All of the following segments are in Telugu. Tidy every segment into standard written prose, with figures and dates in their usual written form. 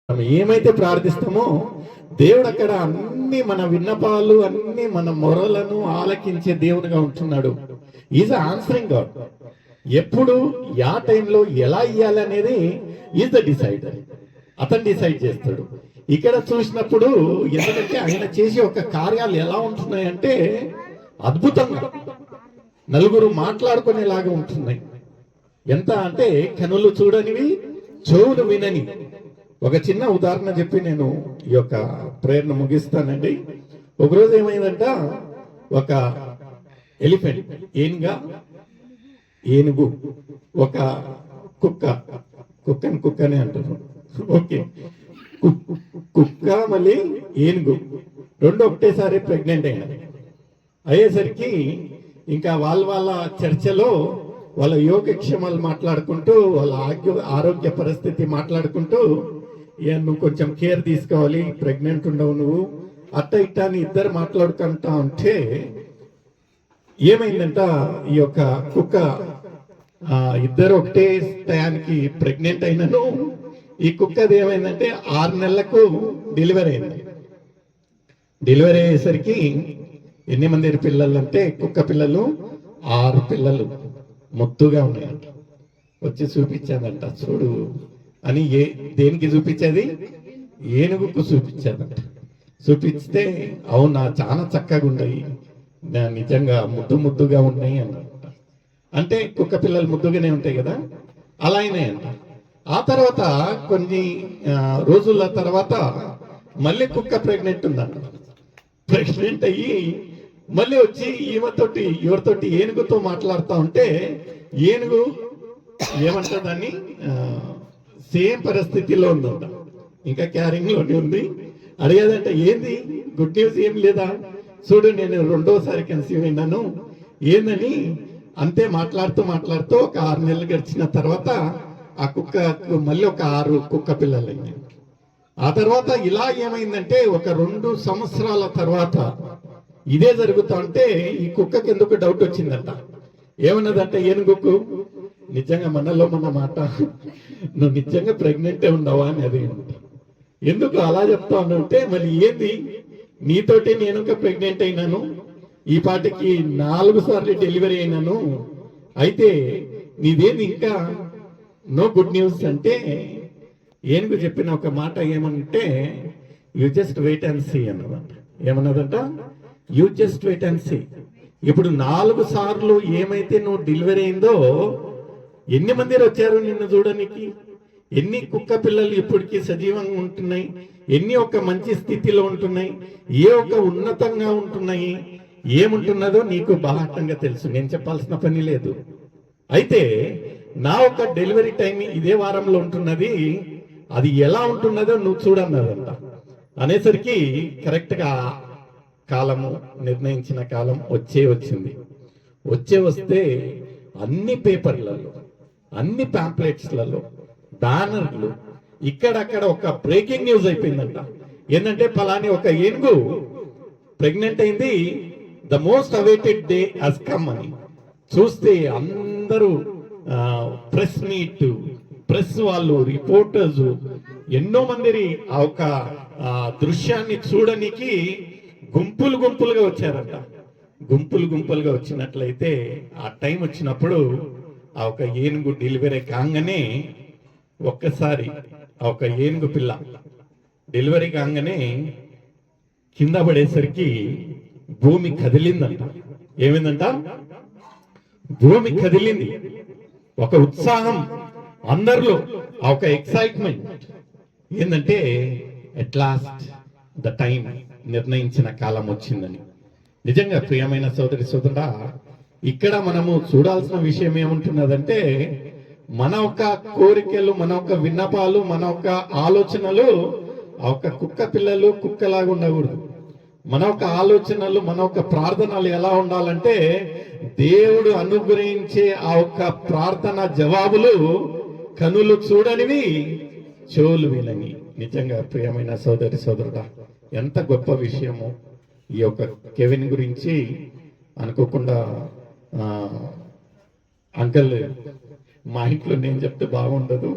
మనం ఏమైతే ప్రార్థిస్తామో దేవుడు అక్కడ అన్ని మన విన్నపాలు అన్ని మన మొరలను ఆలకించే దేవునిగా ఉంటున్నాడు. Is answering God. ఎప్పుడు యా టైంలో ఎలా ఇయ్యాలి అనేది ఈజ్ ద డిసైడర్. అతను డిసైడ్ చేస్తాడు. ఇక్కడ చూసినప్పుడు ఎందుకంటే ఆయన చేసే ఒక కార్యాలు ఎలా ఉంటున్నాయంటే అద్భుతంగా నలుగురు మాట్లాడుకునేలాగా ఉంటున్నాయి. ఎంత అంటే కనులు చూడనివి, చెవులు వినని. ఒక చిన్న ఉదాహరణ చెప్పి నేను ఈ యొక్క ప్రేరణ ముగిస్తానండి. ఒకరోజు ఏమైందంట, ఒక ఎలిఫెంట్ ఏనుగు ఒక కుక్కని అంటారు. ఓకే, కుక్క మళ్ళీ ఏనుగు రెండు ఒకటేసారి ప్రెగ్నెంట్ అయ్యేసరికి ఇంకా వాళ్ళ చర్చలో వాళ్ళ యోగక్షేమాలు మాట్లాడుకుంటూ వాళ్ళ ఆరోగ్య పరిస్థితి మాట్లాడుకుంటూ, నువ్వు కొంచెం కేర్ తీసుకోవాలి, ప్రెగ్నెంట్ ఉండవు నువ్వు అట్ట ఇట్ట అని ఇద్దరు మాట్లాడుకుంటా ఉంటే ఏమైందంట, ఈ యొక్క కుక్క ఇద్దరు ఒకటే టయానికి ప్రెగ్నెంట్ అయినను ఈ కుక్కది ఏమైందంటే 6 నెలలకు డెలివరీ అయింది. డెలివరీ అయ్యేసరికి ఎన్ని మంది పిల్లలు అంటే కుక్క పిల్లలు 6 పిల్లలు ముద్దుగా ఉన్నాయంట. వచ్చి చూపించాదంట, చూడు అని. దేనికి చూపించేది? ఏనుగుకు చూపించాదంట. చూపిస్తే అవునా, చాలా చక్కగా ఉన్నాయి, నిజంగా ముద్దుగా ఉన్నాయి అన్నమాట. అంటే కుక్క పిల్లలు ముద్దుగానే ఉంటాయి కదా, అలా అయినాయంట. ఆ తర్వాత కొన్ని రోజుల తర్వాత మళ్ళీ కుక్క ప్రెగ్నెంట్ ఉందంట. ప్రెగ్నెంట్ అయ్యి మళ్ళీ వచ్చి ఎవరితోటి ఏనుగుతో మాట్లాడుతూ ఉంటే ఏనుగు ఏమంటుందని సేమ్ పరిస్థితిలో ఉందంట, ఇంకా క్యారింగ్ లోనే ఉంది. అడిగేదంట, ఏంది గుడ్ న్యూస్ ఏం లేదా, చూడు నేను 2వసారి కన్సీవ్ అయినాను ఏందని. అంతే మాట్లాడుతూ ఒక 6 నెలలు గడిచిన తర్వాత ఆ కుక్కకు మళ్ళీ ఒక 6 కుక్క పిల్లలు అయినాయి. ఆ తర్వాత ఇలా ఏమైందంటే ఒక 2 సంవత్సరాల తర్వాత ఇదే జరుగుతా ఉంటే ఈ కుక్కకి ఎందుకు డౌట్ వచ్చిందంట. ఏమన్నదంటే ఏనుగుకు, నిజంగా మనలో మన మాట, నువ్వు నిజంగా ప్రెగ్నెంటే ఉన్నావా అని. అది ఎందుకు అలా చెప్తా ఉన్నంటే, మరి ఏంది నీతోటి నేను ప్రెగ్నెంట్ అయినాను, ఈ పాటికి 4 సార్లు డెలివరీ అయినాను, అయితే నీదేంది ఇంకా నో గుడ్ న్యూస్ అంటే ఏనుగు చెప్పిన ఒక మాట ఏమంటే, you just wait and see అన్నదంట. ఏమన్నదంట, you just wait and see. ఇప్పుడు 4 సార్లు ఏమైతే నువ్వు డెలివరీ అయిందో, ఎన్ని మంది వచ్చారు నిన్ను చూడడానికి, ఎన్ని కుక్క పిల్లలు ఇప్పటికీ సజీవంగా ఉంటున్నాయి, ఎన్ని ఒక మంచి స్థితిలో ఉంటున్నాయి, ఏ ఒక ఉన్నతంగా ఉంటున్నాయి, ఏముంటున్నదో నీకు బాహటంగా తెలుసు, నేను చెప్పాల్సిన పని లేదు. అయితే నా ఒక డెలివరీ టైం ఇదే వారంలో ఉంటున్నది, అది ఎలా ఉంటున్నదో నువ్వు చూడన్నదంట. అనేసరికి కరెక్ట్గా కాలము, నిర్ణయించిన కాలం వచ్చింది. వస్తే అన్ని పేపర్లలో, అన్ని ప్యాంప్లెట్స్లలో, బ్యానర్లు, ఇక్కడక్కడ ఒక బ్రేకింగ్ న్యూస్ అయిపోయిందంట. ఏంటంటే ఫలాని ఒక ఏనుగు ప్రెగ్నెంట్ అయింది, the most awaited day has come అని. చూస్తే అందరూ ప్రెస్ మీట్, ప్రెస్ వాళ్ళు, రిపోర్టర్స్ ఎన్నో మంది ఆ ఒక దృశ్యాన్ని చూడడానికి గుంపులుగా వచ్చారంట. గుంపులుగా వచ్చినట్లయితే ఆ టైం వచ్చినప్పుడు ఆ ఒక ఏనుగు డెలివరీ కాగానే ఒక్కసారి ఆ ఒక ఏనుగు పిల్ల డెలివరీ కాగానే కింద పడేసరికి భూమి కదిలిందంట. ఏమైందంట, భూమి కదిలింది. ఒక ఉత్సాహం అందరిలో, ఆ ఒక ఎక్సైట్మెంట్ ఏంటంటే ఎట్ లాస్ట్ ద టైం, నిర్ణయించిన కాలం వచ్చిందని. నిజంగా ప్రియమైన సోదరుడా, ఇక్కడ మనము చూడాల్సిన విషయం ఏముంటున్నదంటే, మన ఒక కోరికలు, మన ఒక విన్నపాలు, మన ఒక ఆలోచనలు ఆ ఒక కుక్క పిల్లలు కుక్కలాగా ఉండకూడదు. మన ఒక ఆలోచనలు, మన ఒక ప్రార్థనలు ఎలా ఉండాలంటే, దేవుడు అనుగ్రహించే ఆ ఒక ప్రార్థన జవాబులు కనులు చూడనివి, చెవులు వినని. నిజంగా ప్రియమైన సోదరుడా, ఎంత గొప్ప విషయము. ఈ యొక్క కెవిన్ గురించి అనుకోకుండా అంకల్ మా ఇంట్లో నేను చెప్తే బాగుండదు,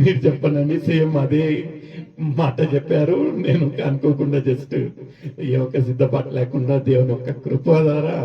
మీరు చెప్పనండి. సేమ్ అదే మాట చెప్పారు. నేను అనుకోకుండా జస్ట్ ఈ యొక్క సిద్ధపాటు లేకుండా దేవుని యొక్క కృప ద్వారా